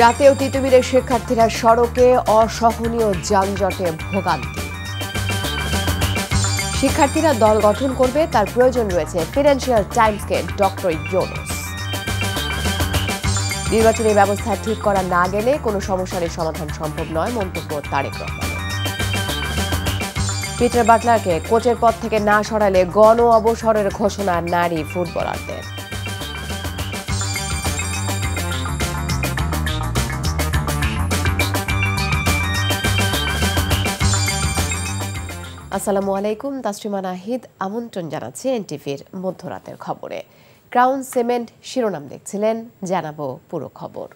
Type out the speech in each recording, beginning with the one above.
রাতেও তিতুমিরের শিক্ষার্থীরা সড়কে অসহনীয় যানজটে ভোগান্তি। শিক্ষার্থীরা দল গঠন করবে, তার প্রয়োজন রয়েছে। ফিনান্সিয়াল টাইমসকে ডক্টর ইউনুস। নির্বাচনী ব্যবস্থা ঠিক করা না গেলে কোনো সমস্যার সমাধান সম্ভব নয়, মন্তব্য তারেক রহমানের। পিটার বাটলারকে কোচের পদ থেকে না সরালে গণ অবসরের ঘোষণা নারী ফুটবলারদের। আসসালামু আলাইকুম, তাসরিমা নাহিদ আমন্ত্রণ জানাচ্ছি এনটিভির মধ্যরাতের খবরে। ক্রাউন সিমেন্ট শিরোনাম দেখছিলেন, জানাবো পুরো খবর।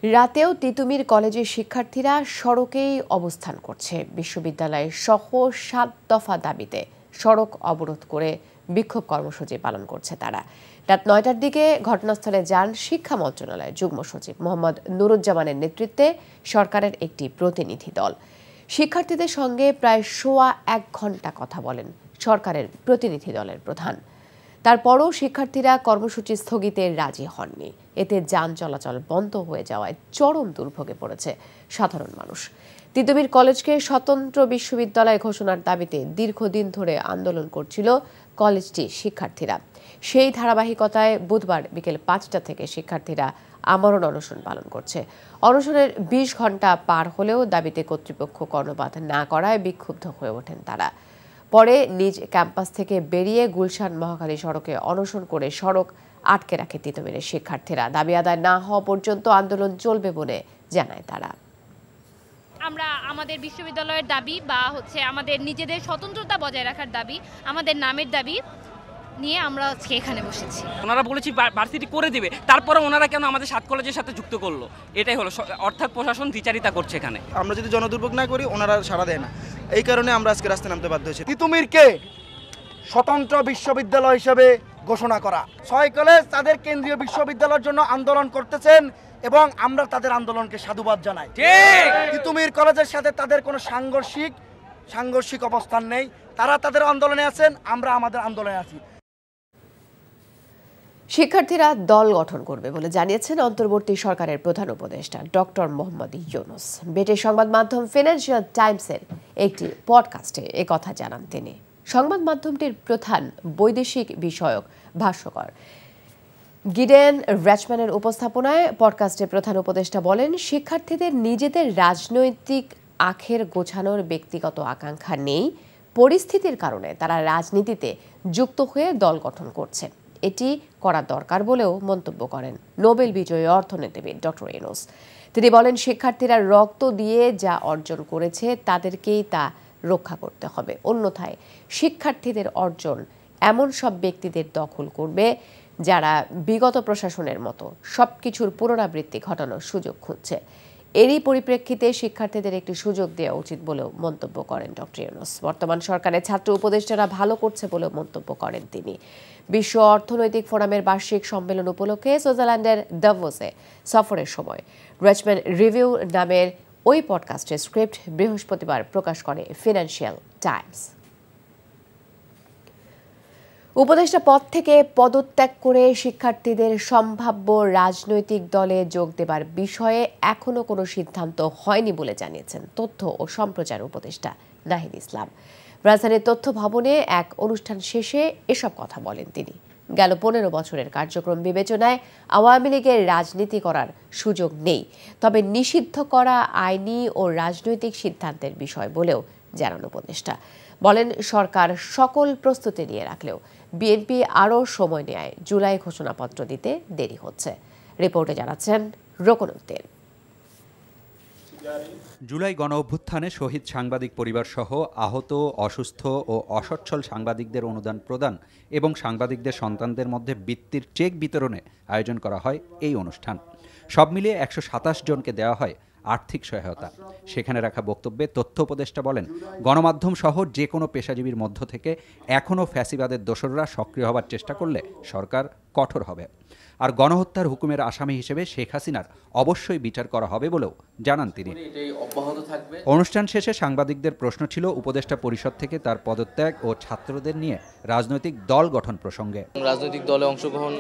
রাতেও তিতুমির কলেজের শিক্ষার্থীরা সড়কেই অবস্থান করছে। বিশ্ববিদ্যালয় সহ 7 দফা দাবিতে সড়ক অবরোধ করে বিক্ষোভ কর্মসূচি পালন করছে তারা। রাত 9টার দিকে ঘটনাস্থলে যান শিক্ষা মন্ত্রণালয়ের যুগ্ম সচিব মোহাম্মদ নুরুজ্জামানের নেতৃত্বে সরকারের একটি প্রতিনিধি দল। শিক্ষার্থীদের সঙ্গে প্রায় 1.25 ঘন্টা কথা বলেন সরকারের প্রতিনিধি দলের প্রধান। তারপরও শিক্ষার্থীরা কর্মসূচি স্থগিতে রাজি হননি। এতে যান চলাচল বন্ধ হয়ে যাওয়ায় চরম দুর্ভোগে পড়েছে সাধারণ মানুষ। তিতুমির কলেজকে স্বতন্ত্র বিশ্ববিদ্যালয় ঘোষণার দাবিতে দীর্ঘদিন ধরে আন্দোলন করছিল কলেজটির শিক্ষার্থীরা। সেই ধারাবাহিকতায় বুধবার বিকেল 5টা থেকে শিক্ষার্থীরা আমরণ অনশন পালন করছে। অনশনের 20 ঘন্টা পার হলেও দাবিতে কর্তৃপক্ষ কর্ণপাত না করায় বিক্ষুব্ধ হয়ে ওঠেন তারা। পরে নিজ ক্যাম্পাস থেকে বেরিয়ে গুলশান মহাখালী সড়কে অনশন করে সড়ক আটকে রাখে তিতুমিরের শিক্ষার্থীরা। দাবি আদায় না হওয়া পর্যন্ত আন্দোলন চলবে বলে জানায় তারা। আমরা আমাদের বিশ্ববিদ্যালয়ের দাবি বা আমাদের নিজেদের স্বতন্ত্রতা বজায় রাখার দাবি, আমাদের নামের দাবি নিয়ে আমরা এখানে বসেছি। ওনারা বলেছি ভার্সিটি করে দিবে, তারপরে ওনারা কেন আমাদের 7 কলেজের সাথে যুক্ত করলো? এটাই হলো, অর্থাৎ প্রশাসন দ্বিচারিতা করছে এখানে। আমরা যদি জনদুর্ভোগ না করি ওনারা সাড়া দেয় না, এই কারণে আমরা আজকে রাস্তায় নামতে বাধ্য হয়েছি। তিতুমিরকে স্বতন্ত্র বিশ্ববিদ্যালয় হিসেবে ঘোষণা করা। 6 কলেজ তাদের কেন্দ্রীয় বিশ্ববিদ্যালয়ের জন্য আন্দোলন করতেছেন এবং আমরা তাদের আন্দোলনকে সাধুবাদ জানাই। তিতুমির কলেজের সাথে তাদের কোনো সাংঘর্ষিক অবস্থান নেই। তারা তাদের আন্দোলনে আছেন, আমরা আমাদের আন্দোলনে আছি। শিক্ষার্থীরা দল গঠন করবে বলে জানিয়েছেন অন্তর্বর্তী সরকারের প্রধান উপদেষ্টা ডক্টর মোহাম্মদ ইউনুস। ব্রিটিশ সংবাদ মাধ্যম ফিনান্সিয়াল টাইমসের একটি পডকাস্টে একথা জানান তিনি। সংবাদ মাধ্যমটির প্রধান বৈদেশিক বিষয়ক ভাষ্যকার গিডেন র্যাচম্যানের উপস্থাপনায় পডকাস্টে প্রধান উপদেষ্টা বলেন, শিক্ষার্থীদের নিজেদের রাজনৈতিক আখের গোছানোর ব্যক্তিগত আকাঙ্ক্ষা নেই। পরিস্থিতির কারণে তারা রাজনীতিতে যুক্ত হয়ে দল গঠন করছে। এটি করা দরকার বলেও মন্তব্য করেন নোবেল বিজয়ী অর্থনীতিবিদ ডক্টর ইউনুস। তিনি বলেন, শিক্ষার্থীরা রক্ত দিয়ে যা অর্জন করেছে তাদেরকেই তা রক্ষা করতে হবে। অন্যথায় শিক্ষার্থীদের অর্জন এমন সব ব্যক্তিদের দখল করবে যারা বিগত প্রশাসনের মতো সবকিছুর পুনরাবৃত্তি ঘটানোর সুযোগ খুঁজছে। এরই পরিপ্রেক্ষিতে শিক্ষার্থীদের একটি সুযোগ দেওয়া উচিত বলেও মন্তব্য করেন ডক্টর ইউনুস। বর্তমান সরকারের ছাত্র উপদেষ্টারা ভালো করছে বলেও মন্তব্য করেন তিনি। বিশ্ব অর্থনৈতিক ফোরামের বার্ষিক সম্মেলন উপলক্ষে সুইজারল্যান্ডের দাভোসে সফরের সময় র্যাচম্যান রিভিউ নামের ওই পডকাস্টের স্ক্রিপ্ট বৃহস্পতিবার প্রকাশ করে ফিনান্সিয়াল টাইমস। উপদেষ্টা পদ থেকে পদত্যাগ করে শিক্ষার্থীদের সম্ভাব্য রাজনৈতিক দলে যোগ দেবার বিষয়ে এখনো কোনো সিদ্ধান্ত হয়নি বলে জানিয়েছেন তথ্য ও সম্প্রচার উপদেষ্টা নাহিদ ইসলাম। রাজধানীর তথ্য ভবনে এক অনুষ্ঠান শেষে এসব কথা বলেন তিনি। গেল 15 বছরের কার্যক্রম বিবেচনায় আওয়ামী লীগের রাজনীতি করার সুযোগ নেই, তবে নিষিদ্ধ করা আইনি ও রাজনৈতিক সিদ্ধান্তের বিষয় বলেও জানান উপদেষ্টা। বলেন, সরকার সকল প্রস্তুতি নিয়ে রাখলেও বিএনপি আরও সময় নেয় জুলাই ঘোষণাপত্র দিতে দেরি হচ্ছে। রিপোর্টে জানাচ্ছেন রোকন উদ্দিন। জুলাই গণ অভ্যুত্থানে শহীদ সাংবাদিক পরিবার সহ আহত, অসুস্থ ও অসচ্ছল সাংবাদিকদের অনুদান প্রদান এবং সাংবাদিকদের সন্তানদের মধ্যে বৃত্তির চেক বিতরণে আয়োজন করা হয় এই অনুষ্ঠান। সব মিলিয়ে 127 জনকে দেওয়া হয় আর্থিক সহায়তা। সেখানে রাখা বক্তব্যে তথ্য উপদেষ্টা বলেন, গণমাধ্যম সহ যে কোনো পেশাজীবীর মধ্য থেকে এখনও ফ্যাসিবাদের দোসররা সক্রিয় হবার চেষ্টা করলে সরকার কঠোর হবে। আর গণহত্যার হুকুমের আসামি হিসেবে শেখ হাসিনার অবশ্যই বিচার করা হবে বলেও জানান তিনি। অনুষ্ঠান শেষে সাংবাদিকদের প্রশ্ন ছিল উপদেষ্টা পরিষদ থেকে তার পদত্যাগ ও ছাত্রদের নিয়ে রাজনৈতিক দল গঠন প্রসঙ্গে। রাজনৈতিক দলে অংশগ্রহণ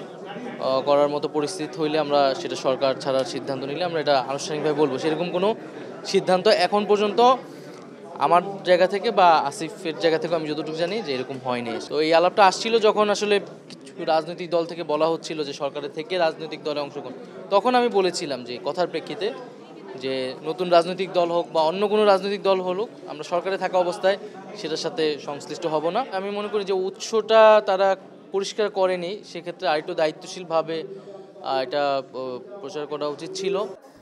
করার মতো পরিস্থিতি হইলে আমরা সেটা সরকার ছাড়ার সিদ্ধান্ত নিলে আমরা এটা আনুষ্ঠানিকভাবে বলবো। সেরকম কোনো সিদ্ধান্ত এখন পর্যন্ত আমার জায়গা থেকে বা আসিফের জায়গা থেকে আমি যতটুকু জানি যে এরকম হয়নি। তো এই আলাপটা আসছিল যখন আসলে কিছু রাজনৈতিক দল থেকে বলা হচ্ছিল যে সরকারের থেকে রাজনৈতিক দলে অংশগ্রহণ, তখন আমি বলেছিলাম যে কথার প্রেক্ষিতে যে নতুন রাজনৈতিক দল হোক বা অন্য কোনো রাজনৈতিক দল হলুক, আমরা সরকারে থাকা অবস্থায় সেটার সাথে সংশ্লিষ্ট হব না। আমি মনে করি যে উৎসটা তারা পরিষ্কার করেনি, সেক্ষেত্রে আরেকটু দায়িত্বশীলভাবে এটা প্রচার করা উচিত ছিল।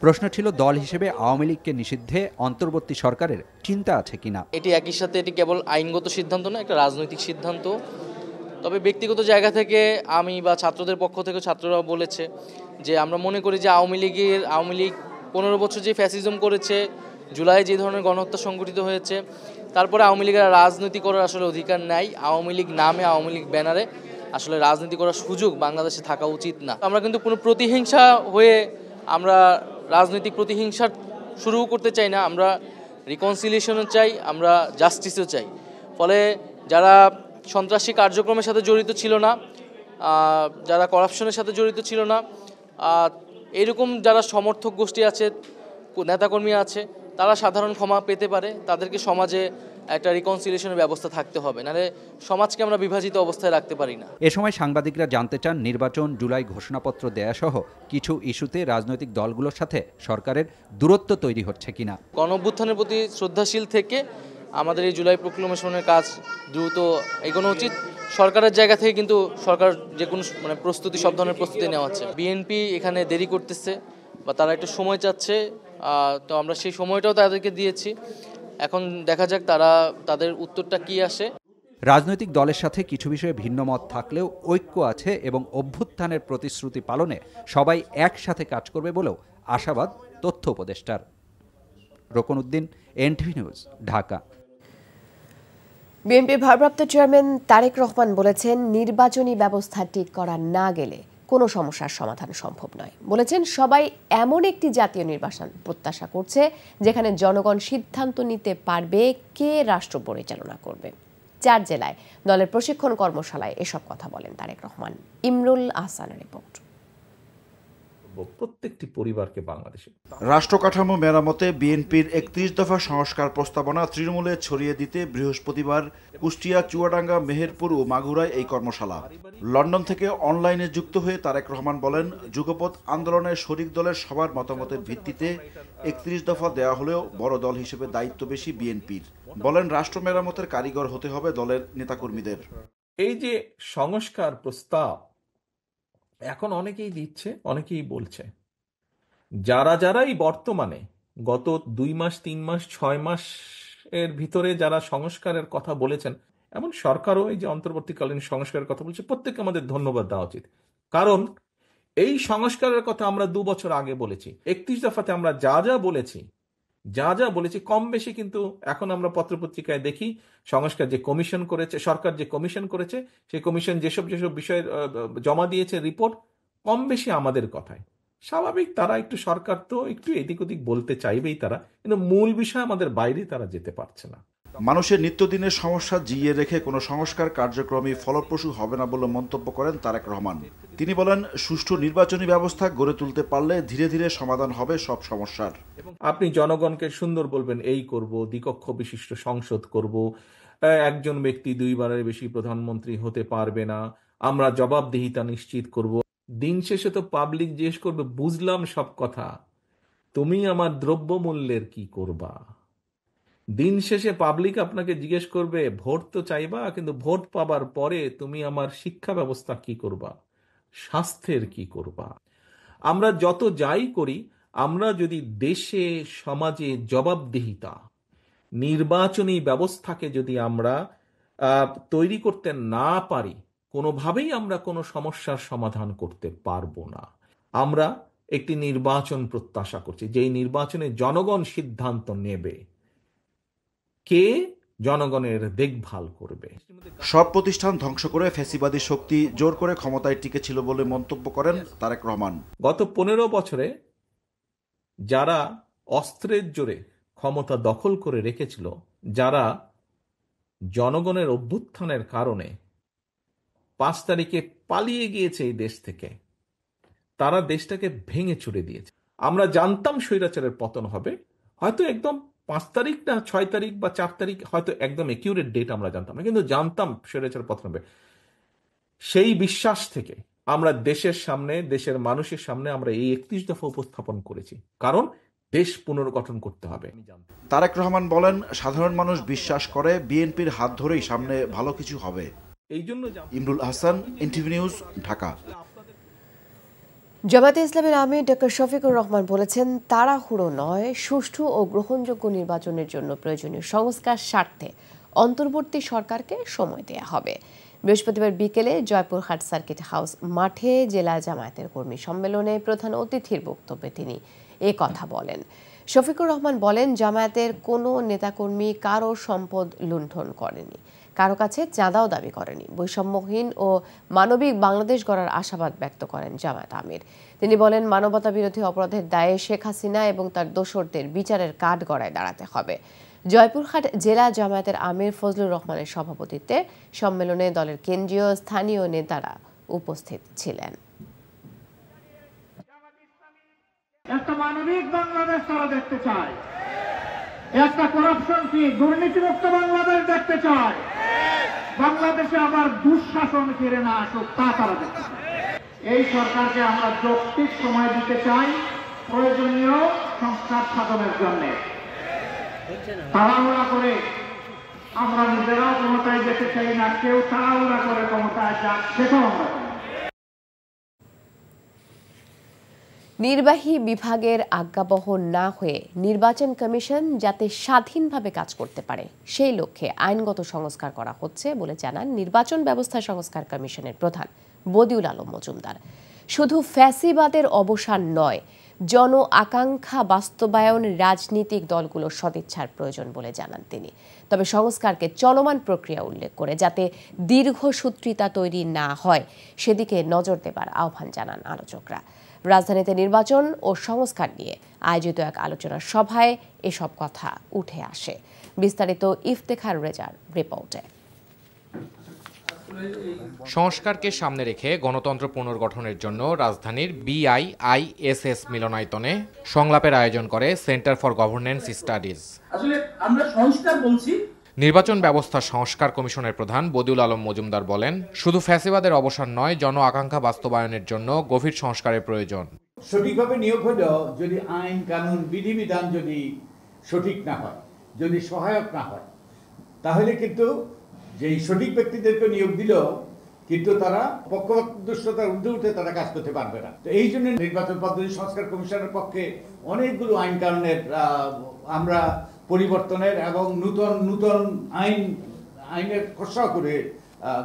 প্রশ্ন ছিল দল হিসেবে আওয়ামী লীগকে নিষিদ্ধে অন্তর্বর্তী সরকারের চিন্তা আছে কিনা। এটি একই সাথে এটি কেবল আইনগত সিদ্ধান্ত না, একটা রাজনৈতিক সিদ্ধান্ত। তবে ব্যক্তিগত জায়গা থেকে আমি বা ছাত্রদের পক্ষ থেকে ছাত্ররাও বলেছে যে আমরা মনে করি যে আওয়ামী লীগ 15 বছর যে ফ্যাসিজম করেছে, জুলাই যে ধরনের গণহত্যা সংঘটিত হয়েছে, তারপরে আওয়ামী লীগের রাজনীতি করার আসলে অধিকার নাই। আওয়ামী লীগ নামে, আওয়ামী লীগ ব্যানারে আসলে রাজনীতি করার সুযোগ বাংলাদেশে থাকা উচিত না। আমরা কিন্তু কোনো প্রতিহিংসা হয়ে আমরা রাজনৈতিক প্রতিহিংসা শুরু করতে চাই না। আমরা রিকনসিলিয়েশনও চাই, আমরা জাস্টিসও চাই। ফলে যারা সন্ত্রাসী কার্যক্রমের সাথে জড়িত ছিল না, যারা করাপশনের সাথে জড়িত ছিল না, এরকম যারা সমর্থক গোষ্ঠী আছে, নেতাকর্মী আছে, তারা সাধারণ ক্ষমা পেতে পারে। তাদেরকে সমাজে একটা রিকনসিলিয়েশনের ব্যবস্থা থাকতে হবে, নাহলে সমাজকে আমরা বিভাজিত অবস্থায় রাখতে পারি না। এ সময় সাংবাদিকরা জানতে চান নির্বাচন, জুলাই ঘোষণাপত্র দেয়া সহ কিছু ইস্যুতে রাজনৈতিক দলগুলোর সাথে সরকারের দূরত্ব তৈরি হচ্ছে কিনা। গণঅভ্যুত্থানের প্রতি শ্রদ্ধাশীল থেকে আমাদের এই জুলাই প্রক্লেমেশনের কাজ দ্রুত এগোনো উচিত। সরকারের জায়গা থেকে কিন্তু সরকার যে কোনো প্রস্তুতি, সব ধরনের প্রস্তুতি নেওয়া হচ্ছে। বিএনপি এখানে দেরি করতেছে বা তারা একটু সময় চাচ্ছে, তো আমরা সেই সময়টাও তাদেরকে দিয়েছি। এখন দেখা যাক তাদের উত্তরটা কি আসে। রাজনৈতিক দলের সাথে কিছু বিষয়ে ভিন্ন মত থাকলেও ঐক্য আছে এবং অভ্যুত্থানের প্রতিশ্রুতি পালনে সবাই একসাথে কাজ করবে বলেও আশাবাদ তথ্য উপদেষ্টার। রোকন উদ্দিন, এনটিভি নিউজ, ঢাকা। বিএনপির ভারপ্রাপ্ত চেয়ারম্যান তারেক রহমান বলেছেন, নির্বাচনী ব্যবস্থা ঠিক করা না গেলে কোনো সমস্যার সমাধান সম্ভব নয়। বলেছেন, সবাই এমন একটি জাতীয় নির্বাচন প্রত্যাশা করছে যেখানে জনগণ সিদ্ধান্ত নিতে পারবে কে রাষ্ট্র পরিচালনা করবে। 4 জেলায় দলের প্রশিক্ষণ কর্মশালায় এসব কথা বলেন তারেক রহমান। ইমরুল আহসানের রিপোর্ট। প্রত্যেকটি পরিবারকে বাংলাদেশে রাষ্ট্র কাঠামো মেরামতে বিএনপির 31 দফা সংস্কার প্রস্তাবনা তৃণমূলে ছড়িয়ে দিতে বৃহস্পতিবার কুষ্টিয়া, চুয়াডাঙ্গা, মেহেরপুর ও মাগুরায় এই কর্মশালা। লন্ডন থেকে অনলাইনে যুক্ত হয়ে তারেক রহমান বলেন, যুগপৎ আন্দোলনের শরিক দলের সবার মতামতের ভিত্তিতে 31 দফা দেওয়া হলেও বড় দল হিসেবে দায়িত্ব বেশি বিএনপির। বলেন, রাষ্ট্র মেরামতের কারিগর হতে হবে দলের নেতাকর্মীদের। এই যে সংস্কার প্রস্তাব এখন অনেকেই দিচ্ছে, অনেকেই বলছে, যারাই বর্তমানে গত 2 মাস, 3 মাস, 6 মাস এর ভিতরে যারা সংস্কারের কথা বলেছেন, এমন সরকারও এই যে অন্তর্বর্তীকালীন সংস্কারের কথা বলছে, প্রত্যেককে আমাদের ধন্যবাদ দেওয়া উচিত। কারণ এই সংস্কারের কথা আমরা 2 বছর আগে বলেছি। 31 দফাতে আমরা যা যা বলেছি কম বেশি কিন্তু এখন আমরা পত্রপত্রিকায় দেখি সংস্কার যে কমিশন করেছে, সরকার যে কমিশন করেছে, সেই কমিশন যেসব বিষয়ে জমা দিয়েছে রিপোর্ট, কম বেশি আমাদের কথায়। স্বাভাবিক, তারা একটু, সরকার তো একটু এদিক ওদিক বলতে চাইবেই তারা, কিন্তু মূল বিষয় আমাদের বাইরে তারা যেতে পারছে না। মানুষের নিত্যদিনের সমস্যা জিইয়ে রেখে কোনো সংস্কার কার্যক্রমই ফলপ্রসূ হবে না বলে মন্তব্য করেন তারেক রহমান। তিনি বলেন, সুষ্ঠু নির্বাচনী ব্যবস্থা গড়ে তুলতে পারলে ধীরে ধীরে সমাধান হবে সব সমস্যার। আপনি জনগণকে সুন্দর বলবেন, এই করব, দ্বিকক্ষ বিশিষ্ট সংসদ করব, একজন ব্যক্তি 2 বারের বেশি প্রধানমন্ত্রী হতে পারবে না, আমরা জবাবদিহিতা নিশ্চিত করব। দিন শেষে তো পাবলিক জিজ্ঞেস করবে, বুঝলাম সব কথা, তুমি আমার দ্রব্যমূল্যের কি করবা? দিন শেষে পাবলিক আপনাকে জিজ্ঞেস করবে, ভোট তো চাইবা, কিন্তু ভোট পাবার পরে তুমি আমার শিক্ষা ব্যবস্থা কি করবা, স্বাস্থ্যের কি করবা? আমরা যত যাই করি, আমরা যদি দেশে সমাজে জবাবদিহিতা, নির্বাচনী ব্যবস্থাকে যদি আমরা তৈরি করতে না পারি, কোনোভাবেই আমরা কোনো সমস্যার সমাধান করতে পারবো না। আমরা একটি নির্বাচন প্রত্যাশা করছি, যেই নির্বাচনে জনগণ সিদ্ধান্ত নেবে কে জনগণের দেখভাল করবে। সব প্রতিষ্ঠান ধ্বংস করে ফ্যাসিবাদী শক্তি জোর করে ক্ষমতায় টিকেছিল বলে মন্তব্য করেন তারেক রহমান। গত 15 বছরে যারা অস্ত্রের জোরে ক্ষমতা দখল করে রেখেছিল, যারা জনগণের অভ্যুত্থানের কারণে 5 তারিখে পালিয়ে গিয়েছে এই দেশ থেকে, তারা দেশটাকে ভেঙে চুরে দিয়েছে। আমরা জানতাম স্বৈরাচারের পতন হবে, হয়তো একদম 5 তারিখ না 6 তারিখ বা 4 তারিখ, হয়তো একদম একিউরেট ডেট আমরা জানতাম না, কিন্তু জানতাম স্বৈরাচারের পতন হবে। সেই বিশ্বাস থেকে আমরা দেশের সামনে, দেশের মানুষের সামনে আমরা এই 31 দফা উপস্থাপন করেছি, কারণ দেশ পুনর্গঠন করতে হবে। তারেক রহমান বলেন, সাধারণ মানুষ বিশ্বাস করে বিএনপির হাত ধরেই সামনে ভালো কিছু হবে। এই জন্য ইমরুল হাসান, এনটিভি নিউজ, ঢাকা। জামায়াতে ইসলামের আমির ডক্টর শফিকুর রহমান বলেছেন, তাড়াহুড়ো নয়, সুষ্ঠু ও গ্রহণযোগ্য নির্বাচনের জন্য প্রয়োজনীয় সংস্কার স্বার্থে অন্তর্বর্তী সরকারকে সময় দেয়া হবে। বৃহস্পতিবার বিকেলে জয়পুরহাট সার্কিট হাউস মাঠে জেলা জামায়াতের কর্মী সম্মেলনে প্রধান অতিথির বক্তব্যে তিনি কথা বলেন। শফিকুর রহমান বলেন, জামায়াতের কোনো নেতাকর্মী কারো সম্পদ লুণ্ঠন করেনি, কারো কাছে চাঁদাও দাবি করেনি। বৈষম্যহীন ও মানবিক বাংলাদেশ গড়ার আশাবাদ ব্যক্ত করেন জামায়াত আমির। তিনি বলেন, মানবতা বিরোধী অপরাধের দায়ে শেখ হাসিনা এবং তার দোসরদের বিচারের কাঠগড়ায় দাঁড়াতে হবে। জয়পুরহাট জেলা জামায়াতের আমির ফজলুর রহমানের সভাপতিত্বে সম্মেলনে দলের কেন্দ্রীয় স্থানীয় নেতারা উপস্থিত ছিলেন। একটা মানবিক বাংলাদেশ তারা দেখতে চায়, একটা করাপশন কি দুর্নীতিমুক্ত বাংলাদেশ দেখতে চায়, বাংলাদেশে আবার দুঃশাসন ফিরে না আসুক তা তারা দেখতে চায়। এই সরকারকে আমরা যৌক্তিক সময় দিতে চাই প্রয়োজনীয় সংস্কার সাধনের জন্য। তাড়াহুড়া করে আমরা নিজেরাও ক্ষমতায় যেতে চাই না, কেউ তাড়াহুড়া করে ক্ষমতায় যাক সেটাও আমরা চাই। নির্বাহী বিভাগের আজ্ঞাবহ না হয়ে নির্বাচন কমিশন যাতে স্বাধীনভাবে কাজ করতে পারে সেই লক্ষ্যে আইনগত সংস্কার করা হচ্ছে বলে জানান নির্বাচন ব্যবস্থা সংস্কার কমিশনের প্রধান বদিউল আলম মজুমদার। শুধু ফ্যাসিবাদের অবসান নয়, জন আকাঙ্ক্ষা বাস্তবায়ন রাজনৈতিক দলগুলোর সদিচ্ছার প্রয়োজন বলে জানান তিনি। তবে সংস্কারকে চলমান প্রক্রিয়া উল্লেখ করে যাতে দীর্ঘসূত্রিতা তৈরি না হয় সেদিকে নজর দেবার আহ্বান জানান আলোচকরা। রাজধানীতে নির্বাচন ও সংস্কার নিয়ে আয়োজিত এক আলোচনা সভায় এসব কথা উঠে আসে। বিস্তারিত ইফতেখার রেজার রিপোর্টে। সংস্কারকে সামনে রেখে গণতন্ত্র পুনর্গঠনের জন্য রাজধানীর বিআইআইএসএস মিলনায়তনে সংলাপের আয়োজন করে সেন্টার ফর গভর্নেন্স স্টাডিজ। আসলে আমরা সংস্কার বলছি। নির্বাচন ব্যবস্থা সংস্কার কমিশনের প্রধান বদিউল আলম মজুমদার বলেন, শুধু ফ্যাসিবাদের অবসান নয়, জন আকাঙ্ক্ষা বাস্তবায়নের জন্য গভীর সংস্কারের প্রয়োজন। সঠিকভাবে নিয়োগ হলেও যদি আইন কানুন বিধিবিধান যদি সঠিক না হয়, যদি সহায়ক না হয়, তাহলে কিন্তু যেই সঠিক ব্যক্তিদেরকে নিয়োগ দিলেও কিন্তু তারা পক্ষপাতদুষ্টতার ঊর্ধ্বে উঠে তারা কাজ করতে পারবে না। তো এই জন্য নির্বাচন পদ্ধতি সংস্কার কমিশনের পক্ষে অনেকগুলো আইন কানুনের আমরা পরিবর্তনের এবং নূতন আইনের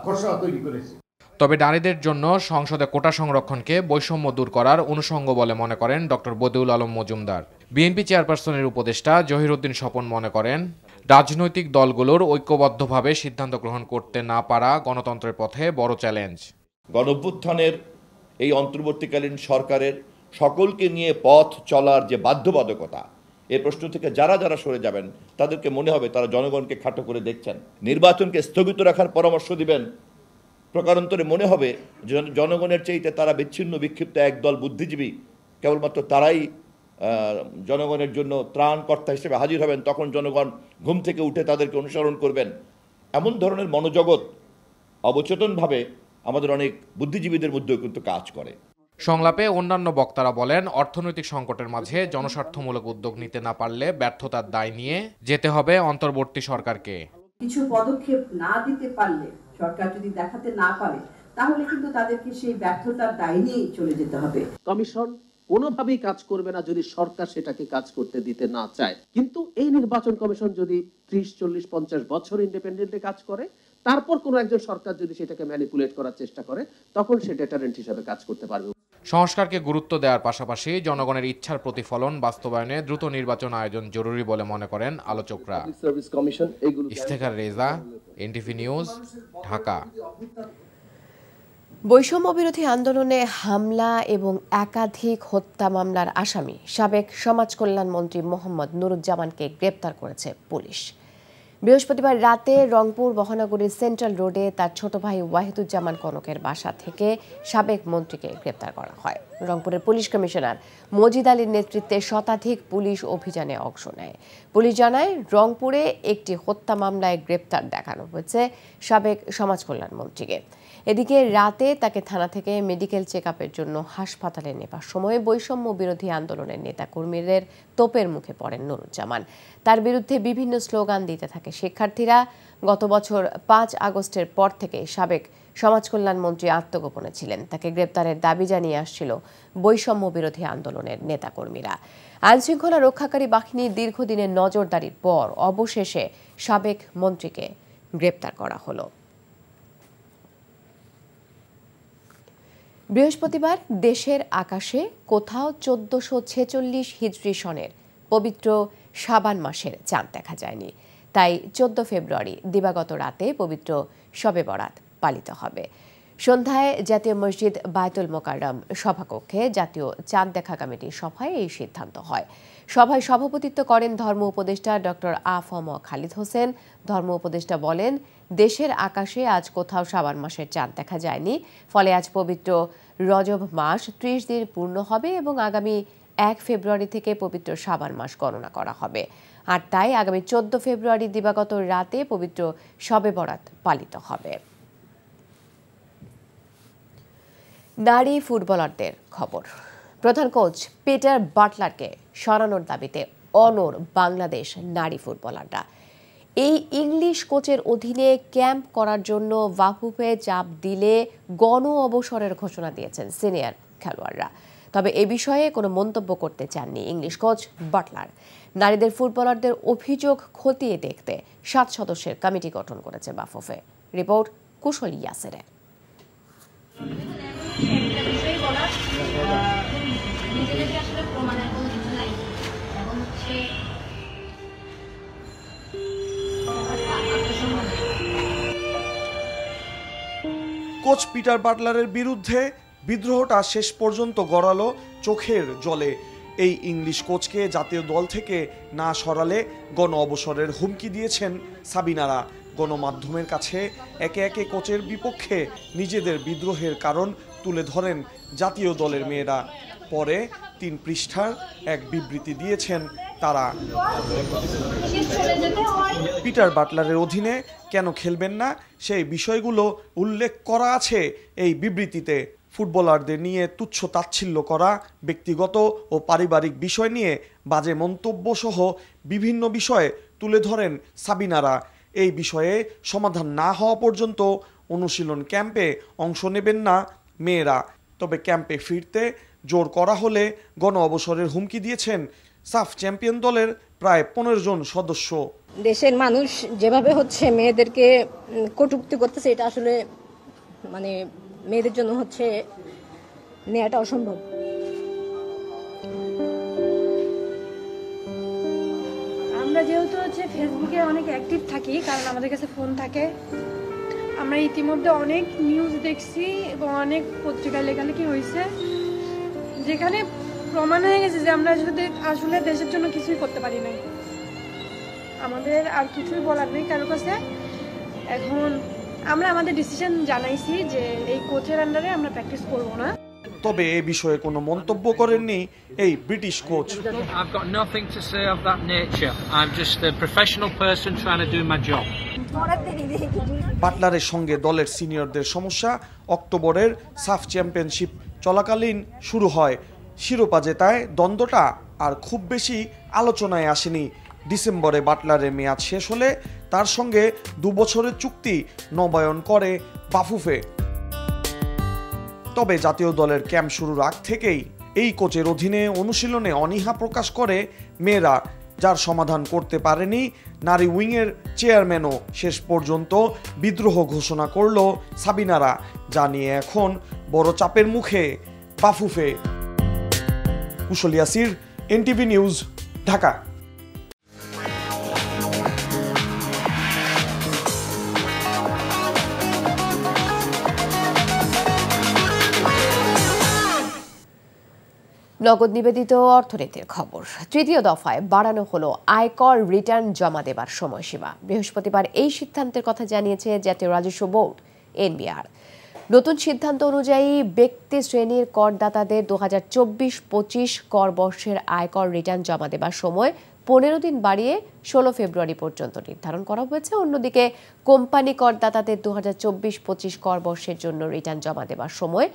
খসড়া তৈরি করেছি। তবে নারীদের জন্য সংসদে কোটা সংরক্ষণকে বৈষম্য দূর করার অনুষঙ্গ বলে মনে করেন ডক্টর বদিউল আলম মজুমদার। বিএনপি চেয়ারপারসনের উপদেষ্টা জহিরুদ্দিন স্বপন মনে করেন, রাজনৈতিক দলগুলোর ঐক্যবদ্ধভাবে সিদ্ধান্ত গ্রহণ করতে না পারা গণতন্ত্রের পথে বড় চ্যালেঞ্জ। গণঅভ্যুত্থানের এই অন্তর্বর্তীকালীন সরকারের সকলকে নিয়ে পথ চলার যে বাধ্যবাধকতা, এই প্রশ্ন থেকে যারা সরে যাবেন তাদেরকে মনে হবে তারা জনগণকে খাটো করে দেখছেন। নির্বাচনকে স্থগিত রাখার পরামর্শ দিবেন, প্রকারান্তরে মনে হবে জনগণের চাইতে তারা বিচ্ছিন্ন বিক্ষিপ্ত একদল বুদ্ধিজীবী, কেবলমাত্র তারাই জনগণের জন্য ত্রাণকর্তা হিসেবে হাজির হবেন। তখন জনগণ ঘুম থেকে উঠে তাদেরকে অনুসরণ করবেন। এমন ধরনের মনোজগৎ অবচেতনভাবে আমাদের অনেক বুদ্ধিজীবীদের মধ্যেও কিন্তু কাজ করে। সংলাপে অন্যান্য বক্তারা বলেন, অর্থনৈতিক সংকটের মাঝে জনস্বার্থমূলক উদ্যোগ নিতে না পারলে ব্যর্থতার দায় নিয়ে যেতে হবে অন্তর্বর্তী সরকারকে। কিছু পদক্ষেপ না দিতে পারলে, সরকার যদি দেখাতে না পারে, তাহলে কিন্তু তাদেরকে সেই ব্যর্থতার দায় নিয়েই চলে যেতে হবে। কমিশন কোনোভাবেই কাজ করবে না যদি সরকার সেটাকে কাজ করতে দিতে না চায়। কিন্তু এই নির্বাচন কমিশন যদি 30, 40, 50 বছর ইন্ডিপেন্ডেন্টলি কাজ করে, তারপর কোনো একজন সরকার যদি সেটাকে ম্যানিপুলেট করার চেষ্টা করে, তখন সে ডেটারেন্ট হিসেবে কাজ করতে পারবে। সংস্কারকে গুরুত্ব দেওয়ার পাশাপাশি জনগণের ইচ্ছার প্রতিফলন বাস্তবায়নে দ্রুত নির্বাচন আয়োজন জরুরি বলে মনে করেন আলোচকরা। Iftekhar Reza, NTV news, Dhaka. বৈষম্য বিরোধী আন্দোলনে হামলা এবং একাধিক হত্যা মামলার আসামি সাবেক সমাজ কল্যাণ মন্ত্রী মোহাম্মদ নুরুজ্জামানকে গ্রেপ্তার করেছে পুলিশ। বৃহস্পতিবার রাতে রংপুর মহানগরীর সেন্ট্রাল রোডে তার ছোট ভাই ওয়াহিদুজ্জামান কনকের বাসা থেকে সাবেক মন্ত্রীকে গ্রেপ্তার করা হয়। রংপুরের পুলিশ কমিশনার মজিদ আলীর নেতৃত্বে শতাধিক পুলিশ অভিযানে অংশ নেয়। পুলিশ জানায়, রংপুরে একটি হত্যা মামলায় গ্রেপ্তার দেখানো হয়েছে সাবেক সমাজ কল্যাণ মন্ত্রীকে। এদিকে রাতে তাকে থানা থেকে মেডিকেল চেকআপের জন্য হাসপাতালে নেবার সময় বৈষম্য বিরোধী আন্দোলনের নেতাকর্মীদের তোপের মুখে পড়েন নুরুজ্জামান। তার বিরুদ্ধে বিভিন্ন স্লোগান দিতে থাকে শিক্ষার্থীরা। গত বছর ৫ আগস্টের পর থেকে সাবেক সমাজ কল্যাণ মন্ত্রী আত্মগোপনে ছিলেন। তাকে গ্রেপ্তারের দাবি জানিয়ে আসছিল বৈষম্য বিরোধী আন্দোলনের নেতাকর্মীরা। আইনশৃঙ্খলা রক্ষাকারী বাহিনীর দীর্ঘদিনের নজরদারির পর অবশেষে সাবেক মন্ত্রীকে গ্রেপ্তার করা হলো। বৃহস্পতিবার দেশের আকাশে কোথাও ১৪৪৬ হিজরি সনের পবিত্র শাবান মাসের চাঁদ দেখা যায়নি। তাই ১৪ ফেব্রুয়ারি দিবাগত রাতে পবিত্র শবে বরাত পালিত হবে। সন্ধ্যায় জাতীয় মসজিদ বায়তুল মোকাররম সভাকক্ষে জাতীয় চাঁদ দেখা কমিটির সভায় এই সিদ্ধান্ত হয়। সভায় সভাপতিত্ব করেন ধর্ম উপদেষ্টা ডক্টর আ.ফ.ম. খালিদ হোসেন। ধর্ম উপদেষ্টা বলেন, দেশের আকাশে আজ কোথাও শাবান মাসের চাঁদ দেখা যায়নি। ফলে আজ পবিত্র রজব মাস ৩০ দিন পূর্ণ হবে এবং আগামী ১ ফেব্রুয়ারি থেকে পবিত্র শাবান মাস গণনা করা হবে। আর তাই আগামী ১৪ ফেব্রুয়ারি দিবাগত রাতে পবিত্র শবে বরাত পালিত হবে। নারী ফুটবলারদের খবর। প্রধান কোচ পিটার বাটলারকে সরানোর দাবিতে অনড় বাংলাদেশ নারী ফুটবলাররা। এই ইংলিশ কোচের অধীনে ক্যাম্প করার জন্য বাফুফে চাপ দিলে গণ অবসরের ঘোষণা দিয়েছেন সিনিয়র খেলোয়াড়রা। তবে এ বিষয়ে কোনো মন্তব্য করতে চাননি ইংলিশ কোচ বাটলার। নারীদের ফুটবলারদের অভিযোগ খতিয়ে দেখতে 7 সদস্যের কমিটি গঠন করেছে বাফুফে। রিপোর্ট কুশল ইয়াসেরের। কোচ পিটার বাটলারের বিরুদ্ধে বিদ্রোহটা শেষ পর্যন্ত গড়ালো চোখের জলে। এই ইংলিশ কোচকে জাতীয় দল থেকে না সরালে গণ অবসরের হুমকি দিয়েছেন সাবিনারা। গণমাধ্যমের কাছে একে একে কোচের বিপক্ষে নিজেদের বিদ্রোহের কারণ তুলে ধরেন জাতীয় দলের মেয়েরা। পরে 3 পৃষ্ঠার এক বিবৃতি দিয়েছেন তারা। পিটার বাটলারের অধীনে কেন খেলবেন না সেই বিষয়গুলো উল্লেখ করা আছে এই বিবৃতিতে। ফুটবলারদের নিয়ে তুচ্ছ তাচ্ছিল্য করা, ব্যক্তিগত ও পারিবারিক বিষয় নিয়ে বাজে মন্তব্য সহ বিভিন্ন বিষয়ে তুলে ধরেন সাবিনারা। এই বিষয়ে সমাধান না হওয়া পর্যন্ত অনুশীলন ক্যাম্পে অংশ নেবেন না মেয়েরা। তবে ক্যাম্পে ফিরতে জোর করা হলে গণ অবসরের হুমকি দিয়েছেন সাফ চ্যাম্পিয়ন দলের প্রায় 15 জন সদস্য। দেশের মানুষ যেভাবে হচ্ছে মেয়েদেরকে কটূক্তি করতেছে, এটা আসলে মানে মেয়েদের জন্য হচ্ছে নেওয়াটা অসম্ভব। আমরা যেহেতু হচ্ছে ফেসবুকে অনেক অ্যাক্টিভ থাকি, কারণ আমাদের কাছে ফোন থাকে, আমরা ইতিমধ্যে অনেক নিউজ দেখছি এবং অনেক পত্রিকায় লেখালেখি হয়েছে, যেখানে প্রমাণ হয়ে গেছে যে আমরা আসলে দেশের জন্য কিছুই করতে পারি নাই। আমাদের আর কিছুই বলার নেই কারোর কাছে। এখন আমরা আমাদের ডিসিশন জানাইছি যে এই কোচের আন্ডারে আমরা প্র্যাকটিস করব না। তবে এ বিষয়ে কোনো মন্তব্য করেননি এই British coach. I've got nothing to say of that nature. I'm just a professional person trying to do my job. বাটলারের সঙ্গে দলের সিনিয়রদের সমস্যা অক্টোবরের সাফ চ্যাম্পিয়নশিপ চলাকালীন শুরু হয়। শিরোপা জেতায় দ্বন্দ্বটা আর খুব বেশি আলোচনায় আসেনি। ডিসেম্বরে বাটলারের মেয়াদ শেষ হলে তার সঙ্গে 2 বছরের চুক্তি নবায়ন করে বাফুফে। তবে জাতীয় দলের ক্যাম্প শুরুর আগ থেকেই এই কোচের অধীনে অনুশীলনে অনীহা প্রকাশ করে মেয়েরা, যার সমাধান করতে পারেনি নারী উইংয়ের চেয়ারম্যানও। শেষ পর্যন্ত বিদ্রোহ ঘোষণা করল সাবিনারা, যা নিয়ে এখন বড় চাপের মুখে বাফুফে। কুশল ইয়াসির, এনটিভি নিউজ, ঢাকা। নগদ নিবেদিত অর্থনীতির খবর। তৃতীয় দফায় বাড়ানো হলো আয়কর রিটার্ন জমা দেবার সময়সীমা। বৃহস্পতিবার এই সিদ্ধান্তের কথা জানিয়েছে জাতীয় রাজস্ব বোর্ড এনবিআর। নতুন সিদ্ধান্ত অনুযায়ী ব্যক্তি শ্রেণীর করদাতাদের 2024-25 কর বর্ষের আয়কর রিটার্ন জমা দেবার সময় 15 দিন বাড়িয়ে 16 ফেব্রুয়ারি পর্যন্ত নির্ধারণ করা হয়েছে। অন্যদিকে কোম্পানি করদাতাদের 2024-25 কর বর্ষের জন্য রিটার্ন জমা দেবার সময়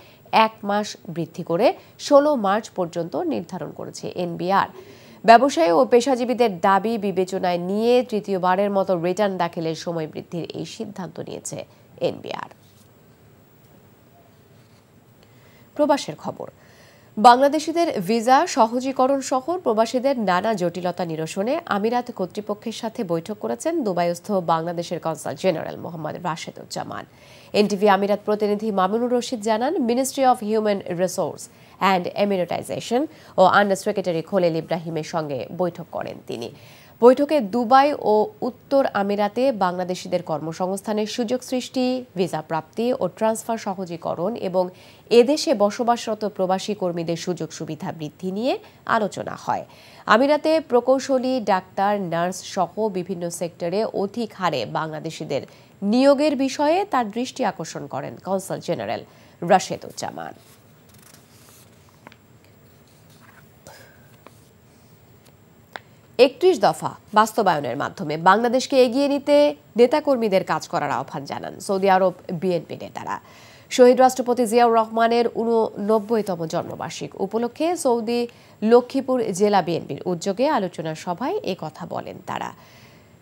1 মাস বৃদ্ধি করে 16 মার্চ পর্যন্ত নির্ধারণ করেছে এনবিআর। ব্যবসায়ী ও পেশাজীবীদের দাবি বিবেচনায় নিয়ে তৃতীয়বারের মতো রিটার্ন দাখিলের সময় বৃদ্ধির এই সিদ্ধান্ত নিয়েছে এনবিআর। প্রবাসের খবর। বাংলাদেশিদের ভিসা সহজীকরণ সহ প্রবাসীদের নানা জটিলতা নিরসনে আমিরাত কর্তৃপক্ষের সাথে বৈঠক করেছেন দুবাইস্থ বাংলাদেশের consul general Mohammad Rasheduzzaman. NTV আমিরাত প্রতিনিধি মামুনুর রশিদ জানান, ministry of human resource and emiratisation ও আন্ডার সেক্রেটারি খোলেল ইব্রাহিমের সঙ্গে বৈঠক করেন তিনি। বৈঠকে দুবাই ও উত্তর আমিরাতে বাংলাদেশিদের কর্মসংস্থানের সুযোগ সৃষ্টি, ভিসা প্রাপ্তি ও ট্রান্সফার সহজীকরণ এবং এদেশে বসবাসরত প্রবাসী কর্মীদের সুযোগ সুবিধা বৃদ্ধি নিয়ে আলোচনা হয়। আমিরাতে প্রকৌশলী, ডাক্তার, নার্স সহ বিভিন্ন সেক্টরে অধিক হারে বাংলাদেশিদের নিয়োগের বিষয়ে তার দৃষ্টি আকর্ষণ করেন কনসাল জেনারেল রাশেদুজ্জামান। একত্রিশ দফা বাস্তবায়নের মাধ্যমে বাংলাদেশকে এগিয়ে নিতে নেতাকর্মীদের কাজ করার আহ্বান জানান সৌদি আরব বিএনপি নেতারা। শহীদ রাষ্ট্রপতি জিয়াউর রহমানের 89তম জন্মবার্ষিক উপলক্ষে সৌদি লক্ষ্মীপুর জেলা বিএনপির উদ্যোগে আলোচনা সভায় এ কথা বলেন তারা।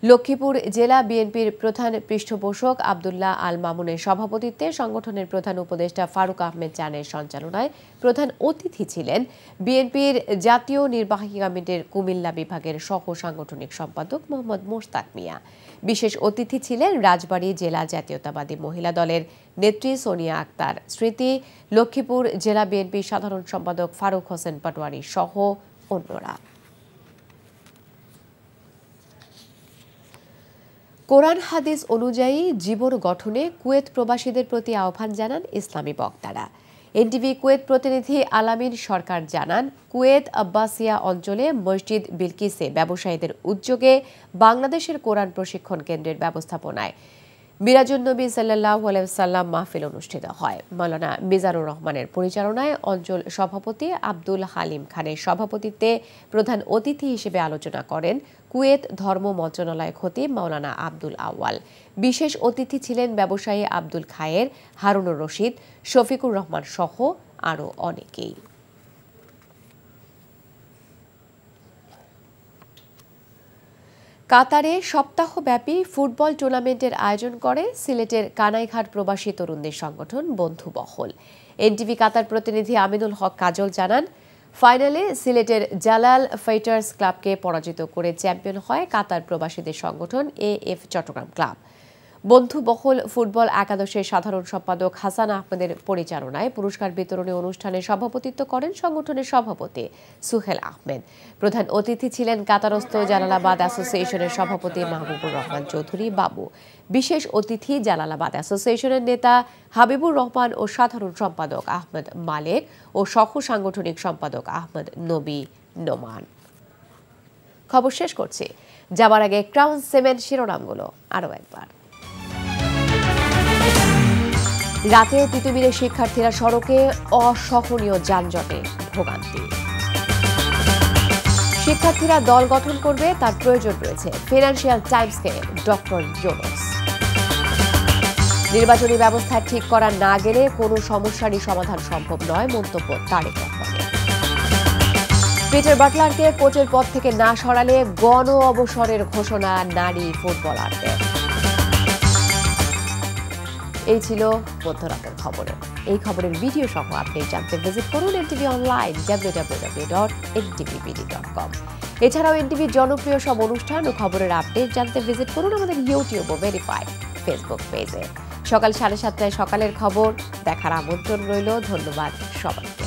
লক্ষ্মীপুর জেলা বিএনপির প্রধান পৃষ্ঠপোষক আব্দুল্লাহ আল মামুনের সভাপতিত্বে সংগঠনের প্রধান উপদেষ্টা ফারুক আহমেদ চানের সঞ্চালনায় প্রধান অতিথি ছিলেন বিএনপির জাতীয় নির্বাহী কমিটির কুমিল্লা বিভাগের সহ সাংগঠনিক সম্পাদক মোহাম্মদ মোশতাক মিয়া। বিশেষ অতিথি ছিলেন রাজবাড়ী জেলা জাতীয়তাবাদী মহিলা দলের নেত্রী সোনিয়া আক্তার স্মৃতি, লক্ষ্মীপুর জেলা বিএনপির সাধারণ সম্পাদক ফারুক হোসেন পাটোয়ারি সহ অন্যরা। কোরআন হাদিস অনুযায়ী জীবন গঠনে কুয়েত প্রবাসীদের প্রতি আহ্বান জানান ইসলামী বক্তারা। এনটিভি কুয়েত প্রতিনিধি আলামিন সরকার জানান, কুয়েত আব্বাসিয়া অঞ্চলে মসজিদ বিলকিসে ব্যবসায়ীদের উদ্যোগে বাংলাদেশের কোরআন প্রশিক্ষণ কেন্দ্রের ব্যবস্থাপনায় মিরাজুন নবী সাল্লাল্লাহু আলাইহি ওয়াসাল্লাম মাহফিল অনুষ্ঠিত হয়। মাওলানা মিজানুর রহমানের পরিচালনায় অঞ্চল সভাপতি আব্দুল হালিম খানের সভাপতিত্বে প্রধান অতিথি হিসেবে আলোচনা করেন কুয়েত ধর্ম মন্ত্রণালয় খতিব মাওলানা আব্দুল আওয়াল। বিশেষ অতিথি ছিলেন ব্যবসায়ী আব্দুল খায়ের, হারুনুর রশিদ, শফিকুর রহমান সহ আরও অনেকেই। কাতারে সপ্তাহব্যাপী ফুটবল টুর্নামেন্টের আয়োজন করে সিলেটের কানাইঘাট প্রবাসী তরুণদের সংগঠন বন্ধুবহল। এনটিভি কাতার প্রতিনিধি আমিনুল হক কাজল জানান, ফাইনালে সিলেটের জালাল ফাইটার্স ক্লাবকে পরাজিত করে চ্যাম্পিয়ন হয় কাতার প্রবাসীদের সংগঠন এএফ চট্টগ্রাম ক্লাব। বন্ধুবহল ফুটবল একাদশের সাধারণ সম্পাদক হাসান আহমেদের পরিচালনায় পুরস্কার বিতরণী অনুষ্ঠানে সভাপতিত্ব করেন সংগঠনের সভাপতি সুহেল আহমেদ। প্রধান অতিথি ছিলেন কাতারস্থ জালালাবাদ অ্যাসোসিয়েশনের সভাপতি মাহবুবুর রহমান চৌধুরী বাবু। বিশেষ অতিথি জালালাবাদ অ্যাসোসিয়েশনের নেতা হাবিবুর রহমান ও সাধারণ সম্পাদক আহমেদ মালেক ও সহ সাংগঠনিক সম্পাদক আহমেদ নবী নোমান। খবর শেষ করছি, যাবার আগে ক্রাউন সিমেন্ট শিরোনামগুলো আরও একবার। রাতে তিতুমিরের শিক্ষার্থীরা সড়কে অসহনীয় যানজটে ভোগান্তি। শিক্ষার্থীরা দল গঠন করবে তার প্রয়োজন রয়েছে, ফিনান্সিয়াল টাইমসকে ডক্টর ইউনূস। নির্বাচনী ব্যবস্থা ঠিক করা না গেলে কোনো সমস্যারই সমাধান সম্ভব নয়, মন্তব্য তারেক রহমানের। পিটার বাটলারকে কোচের পদ থেকে না সরালে গণ অবসরের ঘোষণা নারী ফুটবলারদের। এই ছিল মধ্যরাতের খবরে। এই খবরের ভিডিও সহ আপডেট জানতে ভিজিট করুন এনটিভি অনলাইন www.ntvbd.com। এছাড়াও এনটিভির জনপ্রিয় সব অনুষ্ঠান ও খবরের আপডেট জানতে ভিজিট করুন আমাদের ইউটিউব ও ভেরিফাইড ফেসবুক পেজে। সকাল 7:30 সকালের খবর দেখার আমন্ত্রণ রইল। ধন্যবাদ সবাইকে।